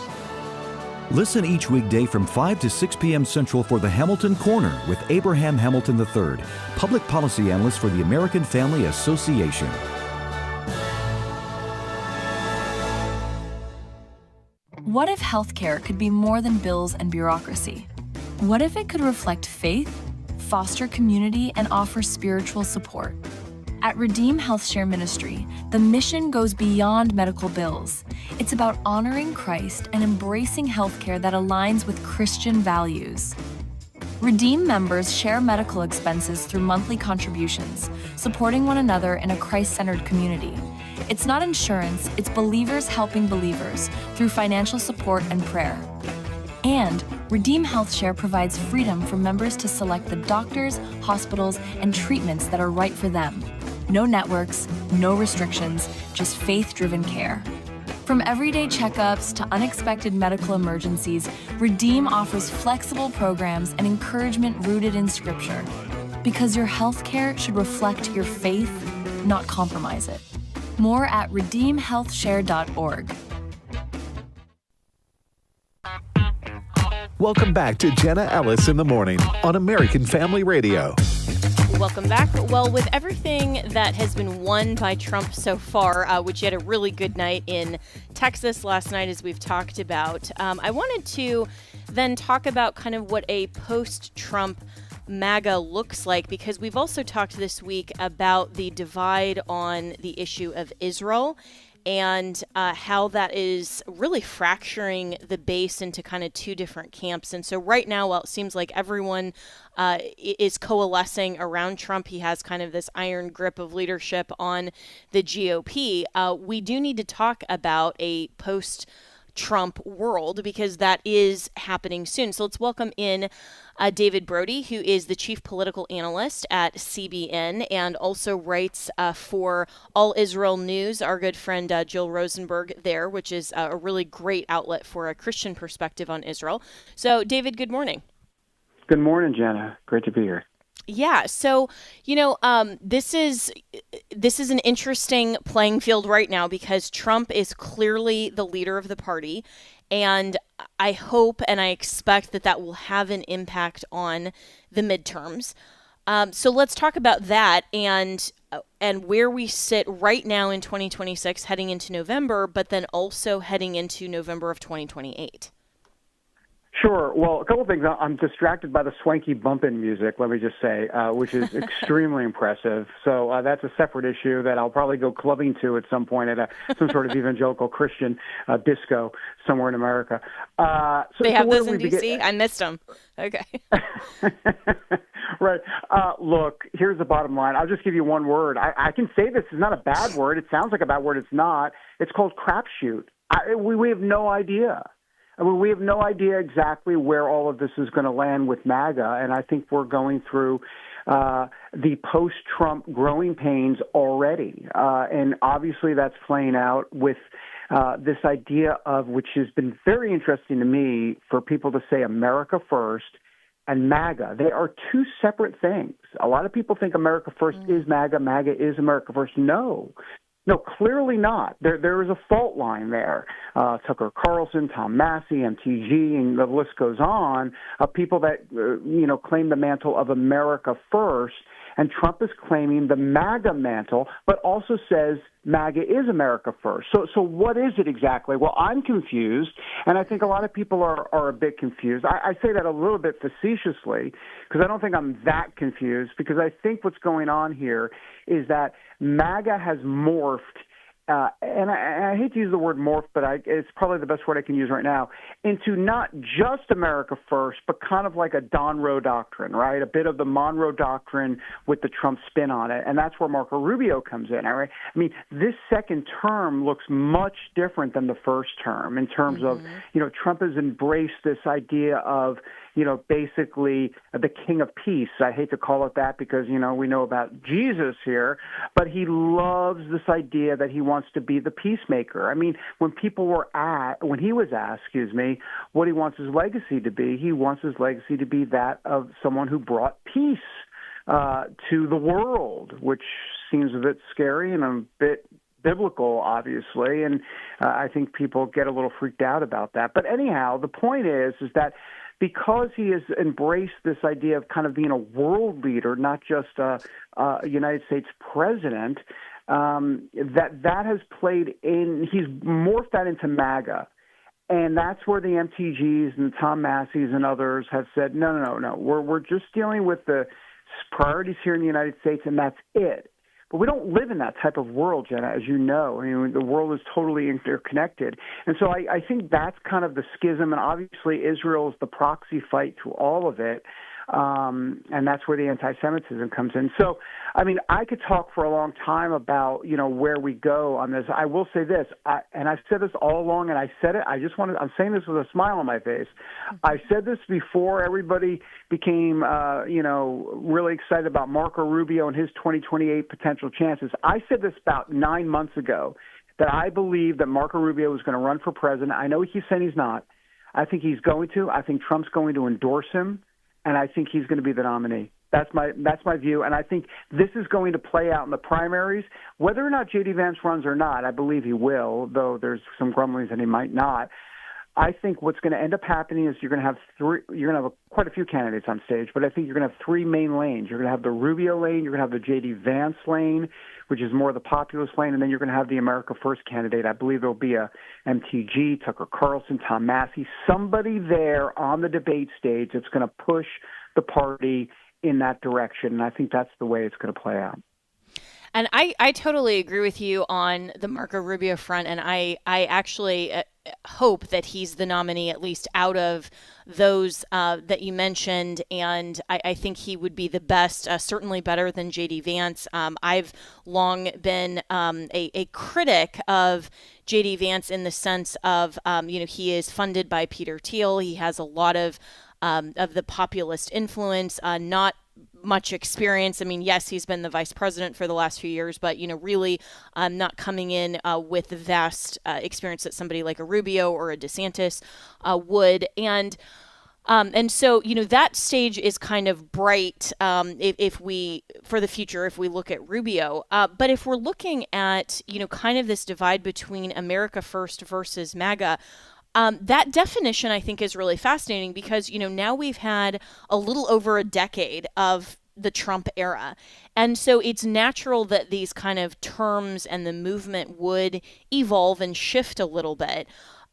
Listen each weekday from 5 to 6 p.m. Central for the Hamilton Corner with Abraham Hamilton III, public policy analyst for the American Family Association. What if healthcare could be more than bills and bureaucracy? What if it could reflect faith, foster community, and offer spiritual support? At Redeem HealthShare Ministry, the mission goes beyond medical bills. It's about honoring Christ and embracing healthcare that aligns with Christian values. Redeem members share medical expenses through monthly contributions, supporting one another in a Christ-centered community. It's not insurance, it's believers helping believers through financial support and prayer. And Redeem HealthShare provides freedom for members to select the doctors, hospitals, and treatments that are right for them. No networks, no restrictions, just faith-driven care. From everyday checkups to unexpected medical emergencies, Redeem offers flexible programs and encouragement rooted in Scripture. Because your healthcare should reflect your faith, not compromise it. More at redeemhealthshare.org. Welcome back to Jenna Ellis in the Morning on American Family Radio. Welcome back. Well, with everything that has been won by Trump so far, which he had a really good night in Texas last night, as we've talked about, I wanted to then talk about kind of what a post-Trump MAGA looks like, because we've also talked this week about the divide on the issue of Israel and how that is really fracturing the base into kind of two different camps. And so right now, while it seems like everyone is coalescing around Trump, he has kind of this iron grip of leadership on the GOP, we do need to talk about a post Trump world, because that is happening soon. So let's welcome in David Brody, who is the chief political analyst at CBN and also writes for All Israel News, our good friend Jill Rosenberg there, which is a really great outlet for a Christian perspective on Israel. So, David, good morning. Good morning, Jenna. Great to be here. Yeah. So, this is an interesting playing field right now because Trump is clearly the leader of the party. And I hope and I expect that will have an impact on the midterms. So let's talk about that and where we sit right now in 2026, heading into November, but then also heading into November of 2028. Sure. Well, a couple of things. I'm distracted by the swanky bump-in music, let me just say, which is extremely impressive. So that's a separate issue that I'll probably go clubbing to at some point at some sort of evangelical Christian disco somewhere in America. They have those in D.C.? I missed them. Okay. Right. Look, here's the bottom line. I'll just give you one word. I can say this is not a bad word. It sounds like a bad word. It's not. It's called crapshoot. We have no idea. I mean, we have no idea exactly where all of this is going to land with MAGA, and I think we're going through the post-Trump growing pains already. And obviously that's playing out with this idea of, which has been very interesting to me, for people to say America first and MAGA. They are two separate things. A lot of people think America first is MAGA, MAGA is America first. No, clearly not. There is a fault line there. Tucker Carlson, Tom Massey, MTG, and the list goes on of people that claim the mantle of America first, and Trump is claiming the MAGA mantle, but also says MAGA is America first. So what is it exactly? Well, I'm confused, and I think a lot of people are a bit confused. I say that a little bit facetiously because I don't think I'm that confused, because I think what's going on here is that MAGA has morphed, and I hate to use the word morph, but it's probably the best word I can use right now, into not just America first, but kind of like a Don Roe doctrine, right? A bit of the Monroe doctrine with the Trump spin on it. And that's where Marco Rubio comes in, all right? I mean, this second term looks much different than the first term in terms of, Trump has embraced this idea of, basically the king of peace. I hate to call it that because, we know about Jesus here, but he loves this idea that he wants to be the peacemaker. I mean, when he was asked, what he wants his legacy to be, he wants his legacy to be that of someone who brought peace to the world, which seems a bit scary and a bit biblical, obviously, and I think people get a little freaked out about that. But anyhow, the point is that because he has embraced this idea of kind of being a world leader, not just a United States president, that has played in. He's morphed that into MAGA, and that's where the MTGs and the Tom Masseys and others have said, no. We're just dealing with the priorities here in the United States, and that's it. But we don't live in that type of world, Jenna, as you know. I mean, the world is totally interconnected. And so I think that's kind of the schism, and obviously Israel is the proxy fight to all of it. And that's where the anti-Semitism comes in. So, I mean, I could talk for a long time about, where we go on this. I will say this, and I've said this all along, and I said it, I'm saying this with a smile on my face. I said this before everybody became, really excited about Marco Rubio and his 2028 potential chances. I said this about 9 months ago, that I believe that Marco Rubio was going to run for president. I know he's saying he's not. I think he's going to. I think Trump's going to endorse him. And I think he's going to be the nominee. That's my view. And I think this is going to play out in the primaries. Whether or not J.D. Vance runs or not, I believe he will, though there's some grumblings that he might not. I think what's going to end up happening is you're going to have quite a few candidates on stage, but I think you're going to have three main lanes. You're going to have the Rubio lane, you're going to have the J.D. Vance lane, which is more the populist lane, and then you're going to have the America First candidate. I believe there'll be a MTG, Tucker Carlson, Tom Massey, somebody there on the debate stage that's going to push the party in that direction, and I think that's the way it's going to play out. And I totally agree with you on the Marco Rubio front, and I actually hope that he's the nominee, at least out of those that you mentioned. And I think he would be the best, certainly better than J.D. Vance. I've long been a critic of J.D. Vance in the sense of, he is funded by Peter Thiel. He has a lot of the populist influence, not much experience. I mean, yes, he's been the vice president for the last few years, but, really not coming in with the vast experience that somebody like a Rubio or a DeSantis would. And so, that stage is kind of bright if we, for the future, if we look at Rubio. But if we're looking at, kind of this divide between America First versus MAGA, that definition, I think, is really fascinating because, now we've had a little over a decade of the Trump era. And so it's natural that these kind of terms and the movement would evolve and shift a little bit.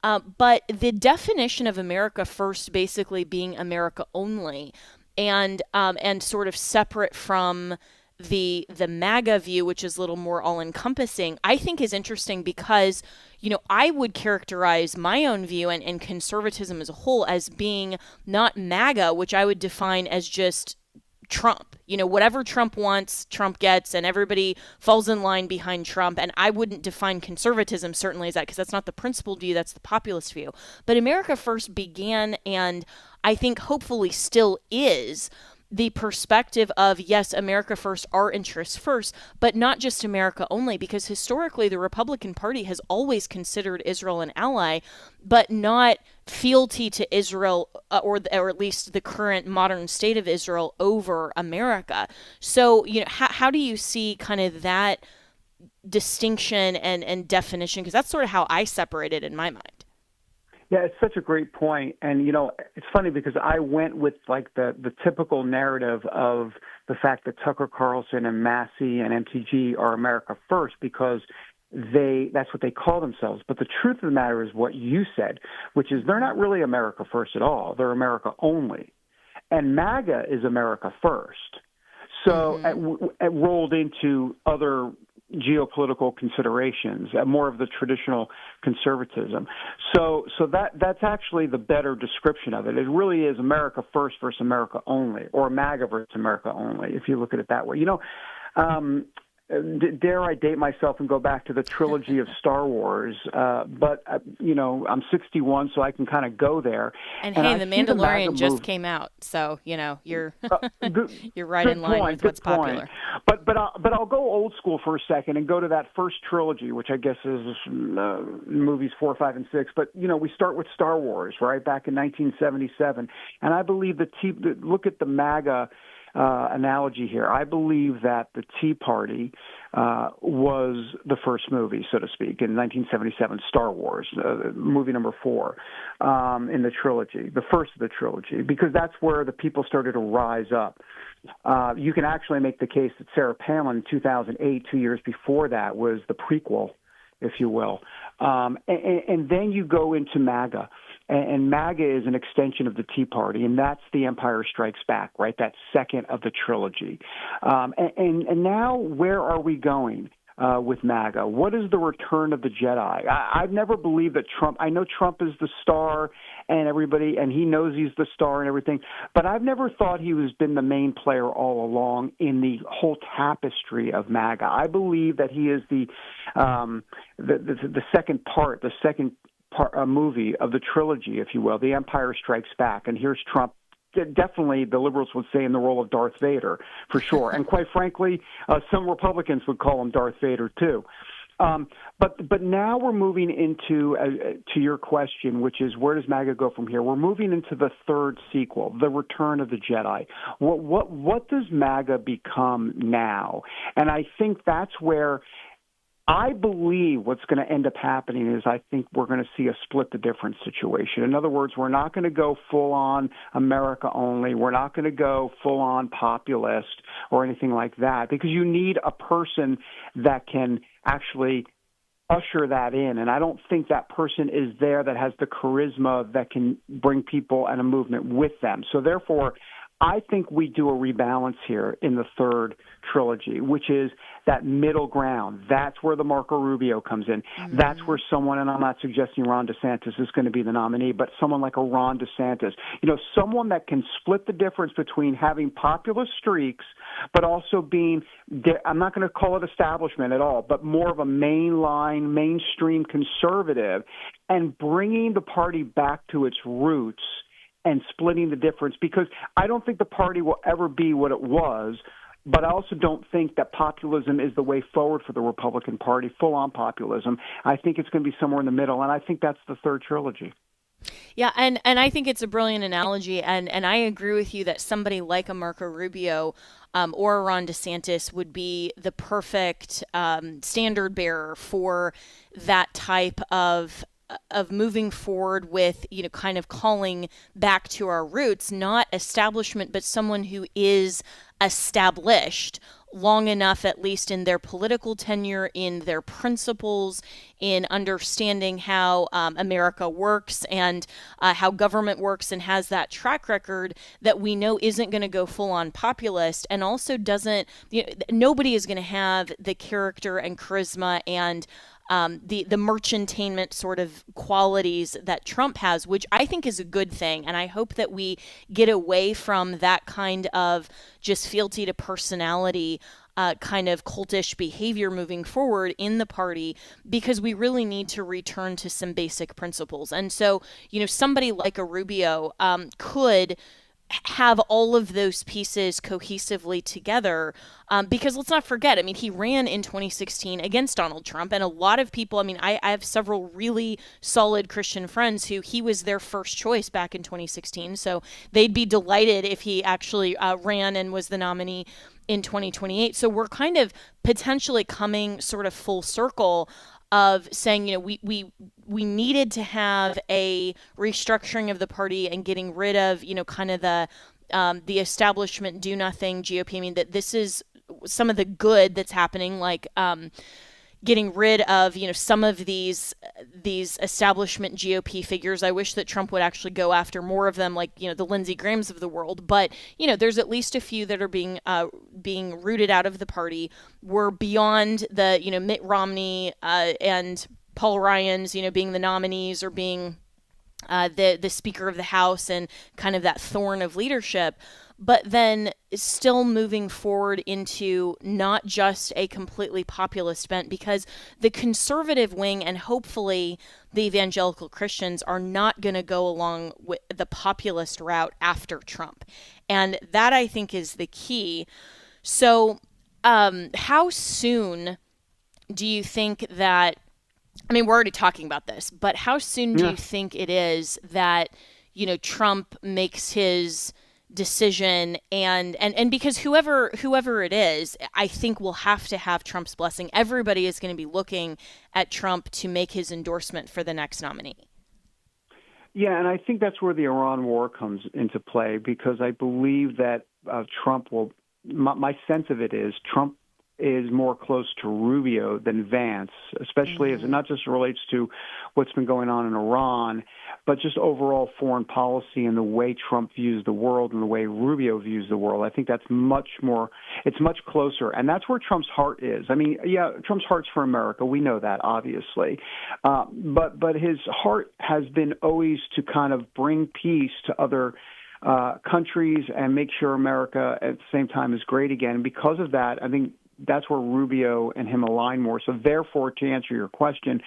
But the definition of America First basically being America only and sort of separate from the MAGA view, which is a little more all-encompassing, I think is interesting because, I would characterize my own view and conservatism as a whole as being not MAGA, which I would define as just Trump. Whatever Trump wants, Trump gets, and everybody falls in line behind Trump. And I wouldn't define conservatism certainly as that, because that's not the principled view, that's the populist view. But America First began, and I think hopefully still is, the perspective of, yes, America first, our interests first, but not just America only, because historically the Republican Party has always considered Israel an ally, but not fealty to Israel or at least the current modern state of Israel over America. So, how do you see kind of that distinction and definition? Because that's sort of how I separate it in my mind. Yeah, it's such a great point. And, it's funny because I went with like the typical narrative of the fact that Tucker Carlson and Massey and MTG are America First because that's what they call themselves. But the truth of the matter is what you said, which is they're not really America First at all. They're America only. And MAGA is America First. So it rolled into other geopolitical considerations, more of the traditional conservatism. So that's actually the better description of it. It really is America First versus America only, or MAGA versus America only, if you look at it that way. Dare I date myself and go back to the trilogy of Star Wars? But I'm 61, so I can kind of go there. And hey, The Mandalorian just came out, so you're you're right in line with what's popular. But I'll go old school for a second and go to that first trilogy, which I guess is movies 4, 5, and 6. But we start with Star Wars, right, back in 1977, and I believe look at the MAGA analogy here. I believe that the Tea Party was the first movie, so to speak, in 1977, Star Wars, movie number 4 in the trilogy, the first of the trilogy, because that's where the people started to rise up. You can actually make the case that Sarah Palin in 2008, 2 years before that, was the prequel, if you will. And then you go into MAGA. And MAGA is an extension of the Tea Party, and that's The Empire Strikes Back, right? That second of the trilogy. And now where are we going with MAGA? What is the return of the Jedi? I've never believed that Trump – I know Trump is the star and everybody, and he knows he's the star and everything, but I've never thought he has been the main player all along in the whole tapestry of MAGA. I believe that he is the second part, the second movie of the trilogy, if you will, The Empire Strikes Back. And here's Trump, definitely the liberals would say in the role of Darth Vader, for sure. And quite frankly, some Republicans would call him Darth Vader too. But now we're moving into, to your question, which is where does MAGA go from here? We're moving into the third sequel, The Return of the Jedi. What does MAGA become now? And I think that's where I believe what's going to end up happening is I think we're going to see a split the difference situation. In other words, we're not going to go full-on America only. We're not going to go full-on populist or anything like that, because you need a person that can actually usher that in. And I don't think that person is there that has the charisma that can bring people and a movement with them. So therefore, I think we do a rebalance here in the third trilogy, which is that middle ground. That's where the Marco Rubio comes in. Mm-hmm. That's where someone, and I'm not suggesting Ron DeSantis is going to be the nominee, but someone like a Ron DeSantis, someone that can split the difference between having populist streaks, but also being, I'm not going to call it establishment at all, but more of a mainline, mainstream conservative, and bringing the party back to its roots and splitting the difference, because I don't think the party will ever be what it was, but I also don't think that populism is the way forward for the Republican Party, full-on populism. I think it's going to be somewhere in the middle, and I think that's the third trilogy. Yeah, and I think it's a brilliant analogy, and I agree with you that somebody like a Marco Rubio or a Ron DeSantis would be the perfect standard bearer for that type of moving forward with, kind of calling back to our roots, not establishment, but someone who is established long enough, at least in their political tenure, in their principles, in understanding how America works and how government works, and has that track record that we know isn't going to go full on populist, and also doesn't, nobody is going to have the character and charisma and the merchantainment sort of qualities that Trump has, which I think is a good thing. And I hope that we get away from that kind of just fealty to personality, kind of cultish behavior moving forward in the party, because we really need to return to some basic principles. And so, somebody like a Rubio could have all of those pieces cohesively together, because let's not forget, he ran in 2016 against Donald Trump, and a lot of people, I have several really solid Christian friends who he was their first choice back in 2016, so they'd be delighted if he actually ran and was the nominee in 2028. So we're kind of potentially coming sort of full circle of saying, we needed to have a restructuring of the party and getting rid of, kind of the establishment do nothing GOP. That this is some of the good that's happening, like getting rid of, some of these establishment GOP figures. I wish that Trump would actually go after more of them, like, the Lindsey Grahams of the world. But, there's at least a few that are being rooted out of the party. We're beyond the, Mitt Romney and Paul Ryan's, being the nominees or being the Speaker of the House and kind of that thorn of leadership. But then still moving forward into not just a completely populist bent, because the conservative wing and hopefully the evangelical Christians are not going to go along with the populist route after Trump. And that, I think, is the key. So how soon do you think that, we're already talking about this, but how soon do you think it is that, Trump makes his decision, and because whoever it is, I think will have to have Trump's blessing. Everybody is going to be looking at Trump to make his endorsement for the next nominee. Yeah, and I think that's where the Iran war comes into play, because I believe that Trump will, my sense of it is Trump is more close to Rubio than Vance, especially as it not just relates to what's been going on in Iran, but just overall foreign policy and the way Trump views the world and the way Rubio views the world. I think that's much closer. And that's where Trump's heart is. Trump's heart's for America. We know that, obviously. But his heart has been always to kind of bring peace to other countries and make sure America at the same time is great again. And because of that, I think that's where Rubio and him align more. So therefore, to answer your question,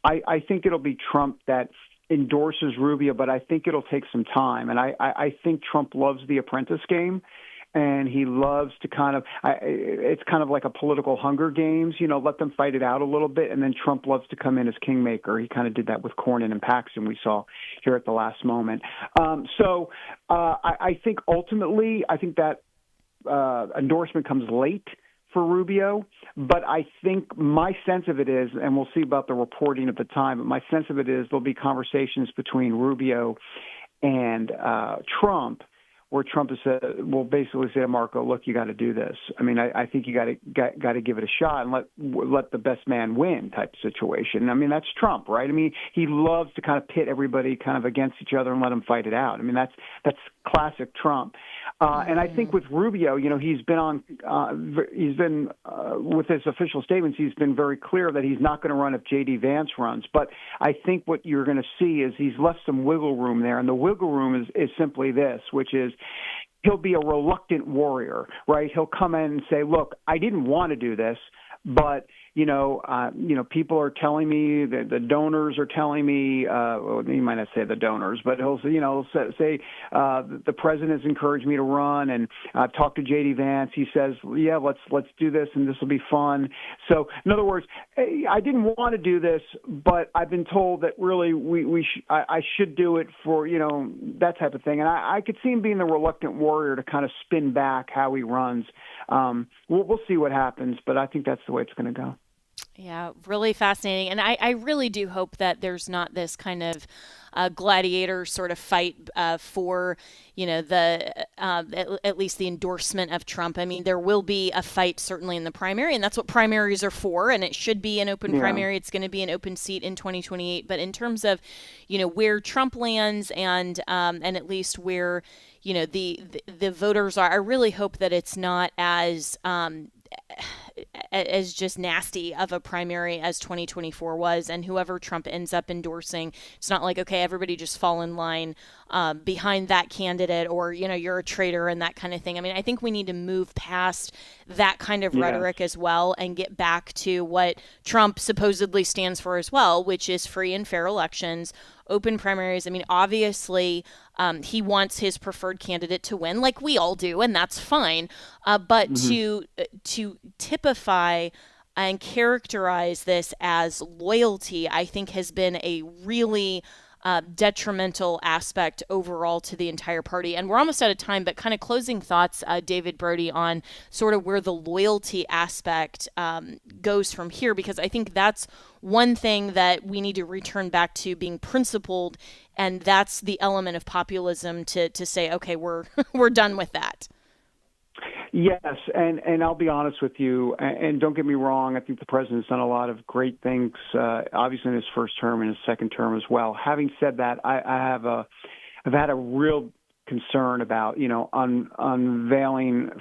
I think it'll be Trump that endorses Rubio, but I think it'll take some time. And I think Trump loves the apprentice game, and he loves to it's kind of like a political Hunger Games, let them fight it out a little bit. And then Trump loves to come in as kingmaker. He kind of did that with Cornyn and Paxton, we saw here at the last moment. I think ultimately, that endorsement comes late for Rubio, but I think my sense of it is, and we'll see about the reporting at the time, but my sense of it is there'll be conversations between Rubio and Trump where Trump will basically say to Marco, look, you got to do this. I mean, I think you got to give it a shot and let the best man win type of situation. I mean, that's Trump, right? I mean, he loves to kind of pit everybody kind of against each other and let them fight it out. I mean, that's classic Trump. And I think with Rubio, he's been with his official statements, he's been very clear that he's not going to run if J.D. Vance runs. But I think what you're going to see is he's left some wiggle room there. And the wiggle room is simply this, which is he'll be a reluctant warrior, right? He'll come in and say, look, I didn't want to do this, but people are telling me that the donors are telling me. Well, he might not say the donors, but he'll say the president's encouraged me to run, and I've talked to J.D. Vance. He says, yeah, let's do this, and this will be fun. So, in other words, I didn't want to do this, but I've been told that really I should do it for that type of thing. And I could see him being the reluctant warrior to kind of spin back how he runs. We'll see what happens, but I think that's the way it's going to go. Yeah, really fascinating. And I really do hope that there's not this kind of gladiator sort of fight for, at least the endorsement of Trump. I mean, there will be a fight certainly in the primary, and that's what primaries are for. And it should be an open primary. It's going to be an open seat in 2028. But in terms of, where Trump lands and at least where, the voters are, I really hope that it's not as just nasty of a primary as 2024 was, and whoever Trump ends up endorsing, it's not like, okay, everybody just fall in line behind that candidate, or you're a traitor and that kind of thing. I mean, I think we need to move past that kind of rhetoric as well and get back to what Trump supposedly stands for as well, which is free and fair elections, open primaries. I mean, obviously, he wants his preferred candidate to win, like we all do, and that's fine. But to typify and characterize this as loyalty, I think has been a really detrimental aspect overall to the entire party. And we're almost out of time, but kind of closing thoughts, David Brody, on sort of where the loyalty aspect goes from here, because I think that's one thing that we need to return back to being principled, and that's the element of populism to say, okay, we're done with that. Yes, and I'll be honest with you, and don't get me wrong, I think the president's done a lot of great things, obviously in his first term and his second term as well. Having said that, I've had a real concern about, unveiling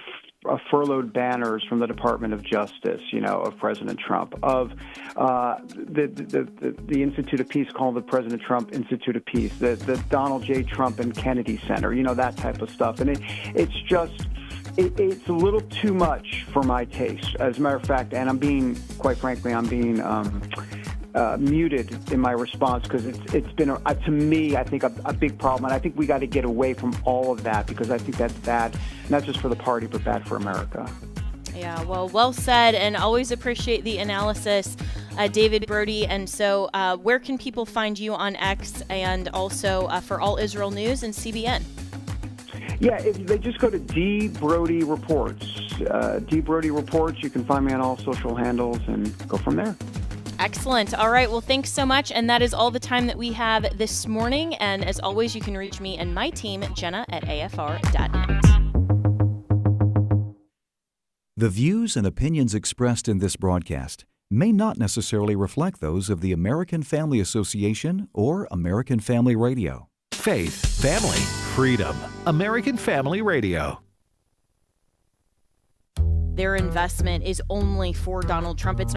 furloughed banners from the Department of Justice, of President Trump, of the Institute of Peace called the President Trump Institute of Peace, the Donald J. Trump and Kennedy Center, that type of stuff. And it's just... It's a little too much for my taste, as a matter of fact, and I'm being muted in my response because it's been, to me, I think a big problem. And I think we got to get away from all of that because I think that's bad, not just for the party, but bad for America. Yeah, well said, and always appreciate the analysis, David Brody. And so where can people find you on X and also for All Israel News and CBN? Yeah, if they just go to D. Brody Reports. D. Brody Reports. You can find me on all social handles and go from there. Excellent. All right. Well, thanks so much. And that is all the time that we have this morning. And as always, you can reach me and my team, Jenna, at afr.net. The views and opinions expressed in this broadcast may not necessarily reflect those of the American Family Association or American Family Radio. Faith, family, freedom. American Family Radio. Their investment is only for Donald Trump. It's